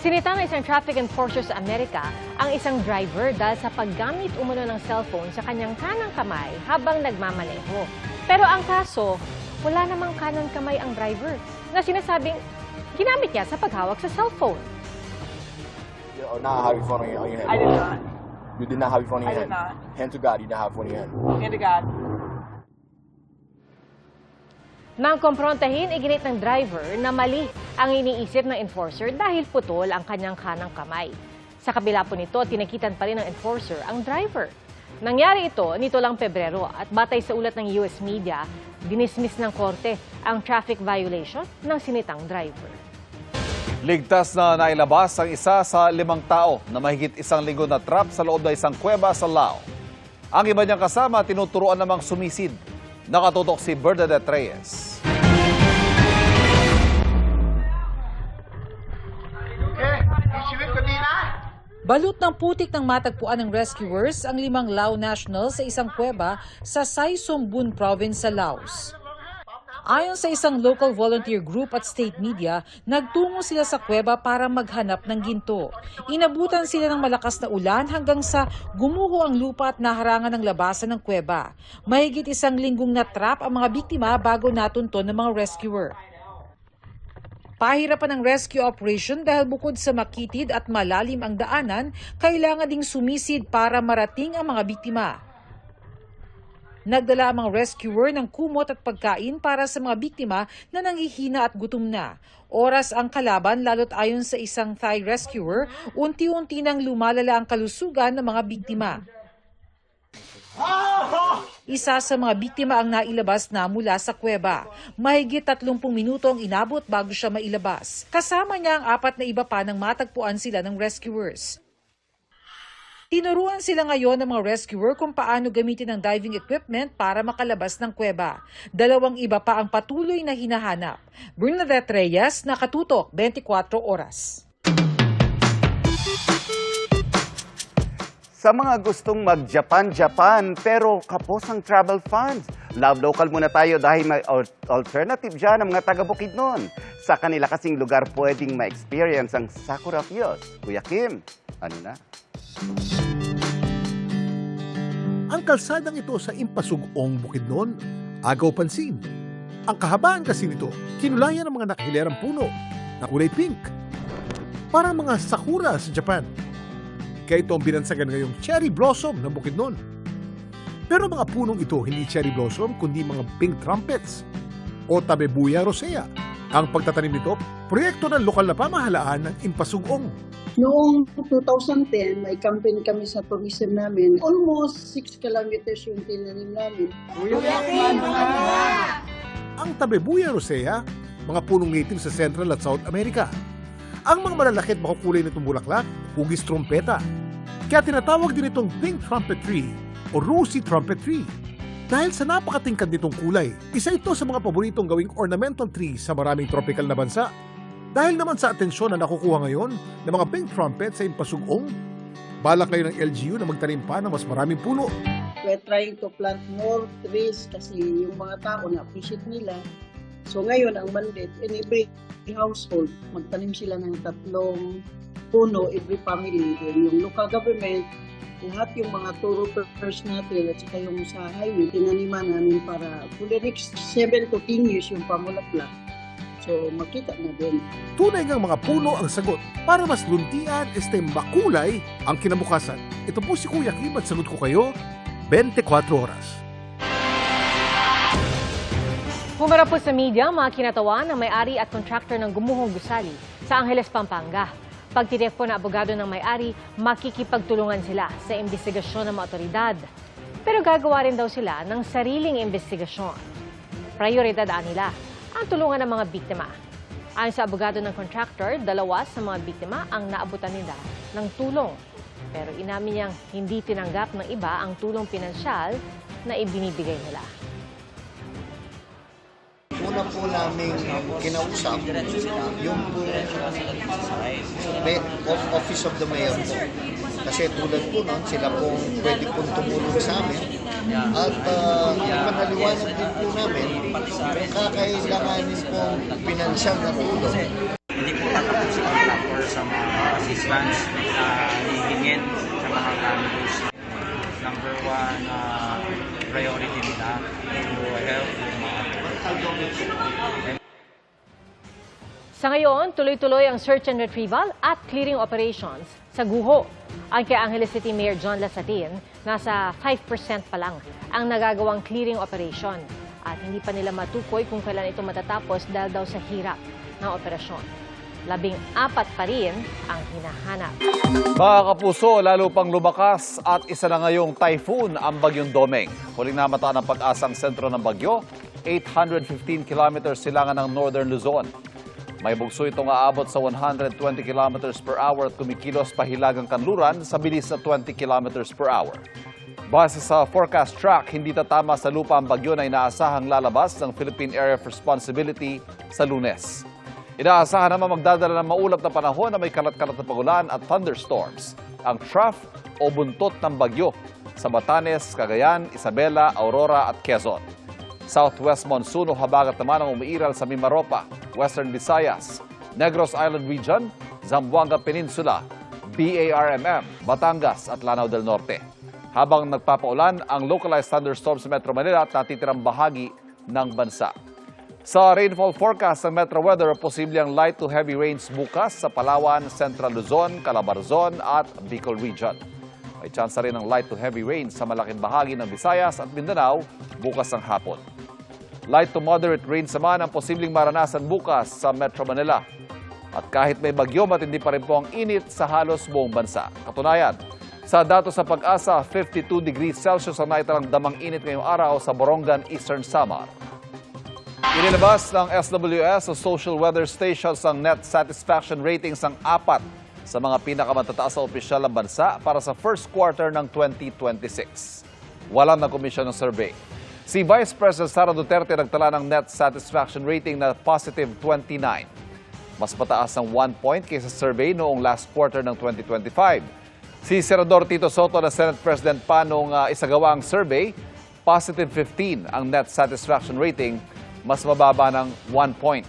Sinita ng isang traffic enforcer sa Amerika ang isang driver dahil sa paggamit umano ng cellphone sa kanyang kanang kamay habang nagmamaneho. Pero ang kaso, wala namang kanang kamay ang driver na sinasabing ginamit niya sa paghawak sa cellphone. You not have your phone on your hand. I did not. You did not have your phone in I your did hand. not. Hand to God, you did not have your phone in your hand. Hand to God. Nang kumprontahin, iginit ng driver na mali ang iniisip ng enforcer dahil putol ang kanyang kanang kamay. Sa kabila po nito, tinakitan pa rin ng enforcer ang driver. Nangyari ito nito lang Pebrero at batay sa ulat ng US media, dinismiss ng korte ang traffic violation ng sinitang driver. Ligtas na nailabas ang isa sa 5 tao na mahigit 1 linggo na trap sa loob ng isang kuweba sa Lao. Ang iba niyang kasama tinuturuan namang sumisid. Nakatutok si Bernadette Reyes. Balot ng putik ng matagpuan ng rescuers ang 5 Lao nationals sa isang kuweba sa Sai Song Bun province sa Laos. Ayon sa isang local volunteer group at state media, nagtungo sila sa kuweba para maghanap ng ginto. Inabutan sila ng malakas na ulan hanggang sa gumuho ang lupa at naharangan ng labasan ng kuweba. Mahigit 1 linggong na-trap ang mga biktima bago natunton ng mga rescuer. Pahirapan ang rescue operation dahil bukod sa makitid at malalim ang daanan, kailangan ding sumisid para marating ang mga biktima. Nagdala ang mga rescuer ng kumot at pagkain para sa mga biktima na nanghihina at gutom na. Oras ang kalaban lalo't ayon sa isang Thai rescuer, unti-unti nang lumalala ang kalusugan ng mga biktima. Isa sa mga biktima ang nailabas na mula sa kuweba. Mahigit 30 minuto ang inabot bago siya mailabas. Kasama niya ang 4 na iba pa nang matagpuan sila ng rescuers. Tinuruan sila ngayon ng mga rescuer kung paano gamitin ang diving equipment para makalabas ng kuweba. 2 iba pa ang patuloy na hinahanap. Bernadette Reyes, Nakatutok, 24 Oras. Sa mga gustong mag-Japan pero kapos ang travel funds, Love Local muna tayo dahil may alternative dyan ang mga taga-Bukidnon. Sa kanila kasing lugar pwedeng ma-experience ang Sakura Fields. Kuya Kim, ano na? Ang kalsadang ito sa Impasugong, Bukidnon, agaw pansin. Ang kahabaan kasi nito, kinulayan ng mga nakahilerang puno na kulay pink. Parang mga sakura sa Japan. Kaya ito ang binansagan ngayong cherry blossom ng Bukidnon. Pero mga punong ito hindi cherry blossom kundi mga pink trumpets o Tabebuya rosea. Ang pagtatanim nito, proyekto ng lokal na pamahalaan ng Impasugong. Noong 2010, may campaign kami sa tourism namin. Almost 6 kilometers yung tinanim namin. Ang Tabebuya rosea, mga punong native sa Central at South America. Ang mga malalaki at makukulay nitong bulaklak, hugis trompeta. Kaya tinatawag din itong pink trumpet tree o rosy trumpet tree. Dahil sa napakatingkad nitong kulay, isa ito sa mga paboritong gawing ornamental tree sa maraming tropical na bansa. Dahil naman sa atensyon na nakukuha ngayon ng mga pink trumpet sa Impasugong, balak ngayon ng LGU na magtanim pa ng mas maraming puno. We're trying to plant more trees kasi yung mga tao na-appreciate nila. So ngayon, ang mandate, in every household, magtanim sila ng 3 puno, every family. Yung local government, lahat yung mga touropeers natin at saka yung sa highway, tinaniman namin para for the next 7 to 10 years yung pamulaklak. So makita na din. Tunay ngang mga puno ang sagot para mas luntian, makulay ang kinabukasan. Ito po si Kuya Kim at sagot ko kayo, 24 oras. Humarap po sa media mga kinatawan ng may-ari at kontraktor ng Gumuhong Gusali sa Angeles, Pampanga. Pagtitiyak po na abogado ng may-ari, makikipagtulungan sila sa investigasyon ng mga otoridad. Pero gagawa rin daw sila ng sariling investigasyon. Prioridad nila ang tulungan ng mga biktima. Ayon sa abogado ng contractor, 2 sa mga biktima ang naabutan nila ng tulong. Pero inamin niyang hindi tinanggap ng iba ang tulong pinansyal na ibinibigay nila. Una po namin kinausap yung Office of the Mayor po. Kasi tulad po nun, sila pong pwede pong tumulong sa amin. At ipanaliwanag din po namin, kakailanganin pong pinansyal na tulong. Hindi po tatapos si contractor sa mga assistance na hihingin sa mga families. Number one priority nila to help yung mga Sa ngayon, tuloy-tuloy ang search and retrieval at clearing operations sa Guho. Ang kay Angeles City Mayor John Lasatin, nasa 5% pa lang ang nagagawang clearing operation. At hindi pa nila matukoy kung kailan ito matatapos dahil daw sa hirap ng operasyon. 14 pa rin ang hinahanap. Mga kapuso, lalo pang lumakas at isa na ngayong typhoon ang Bagyong Domeng. Huling namataan ng pag-asang sentro ng bagyo, 815 kilometers silangan ng Northern Luzon. May bugso itong aabot sa 120 kilometers per hour at kumikilos pahilagang kanluran sa bilis na 20 kilometers per hour. Base sa forecast track, hindi tatama sa lupa ang bagyo na inaasahang lalabas ng Philippine Area of Responsibility sa Lunes. Inaasahan naman magdadala ng maulap na panahon na may kalat-kalat na pagulan at thunderstorms, ang trough o buntot ng bagyo sa Batanes, Cagayan, Isabela, Aurora at Quezon. Southwest monsoon o habagat naman ang umiiral sa Mimaropa, Western Visayas, Negros Island Region, Zamboanga Peninsula, BARMM, Batangas at Lanao del Norte. Habang nagpapaulan ang localized thunderstorms sa Metro Manila at natitirang bahagi ng bansa. Sa rainfall forecast ng Metro Weather, posible ang light to heavy rains bukas sa Palawan, Central Luzon, Calabarzon at Bicol Region. May chance rin ng light to heavy rains sa malaking bahagi ng Visayas at Mindanao bukas ng hapon. Light to moderate rains naman ang posibleng maranasan bukas sa Metro Manila. At kahit may bagyo, matindi pa rin po ang init sa halos buong bansa. Katunayan, sa datos sa Pag-asa, 52 degrees Celsius ang naitalang damang init ngayong araw sa Borongan, Eastern Samar. Inilabas ng SWS o Social Weather Stations ang net satisfaction ratings ng 4 sa mga pinakamatataas na opisyal ng bansa para sa first quarter ng 2026. Walang nakomisyon ng survey. Si Vice President Sara Duterte nagtala ng net satisfaction rating na positive 29. Mas mataas ng 1 point kaysa survey noong last quarter ng 2025. Si Senador Tito Soto na Senate President pa noong isagawa ang survey, positive 15 ang net satisfaction rating, mas mababa ng 1 point.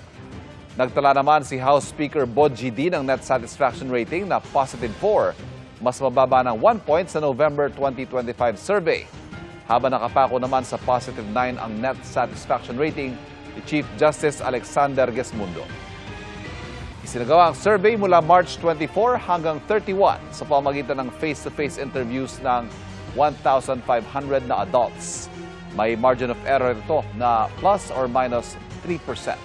Nagtala naman si House Speaker Bod G.D. ng net satisfaction rating na positive 4, mas mababa ng 1 point sa November 2025 survey. Habang nakapako naman sa positive 9 ang net satisfaction rating ni Chief Justice Alexander Gesmundo. Isinagawa ang survey mula March 24 hanggang 31 sa pamamagitan ng face-to-face interviews ng 1,500 na adults. May margin of error ito na plus or minus 3%.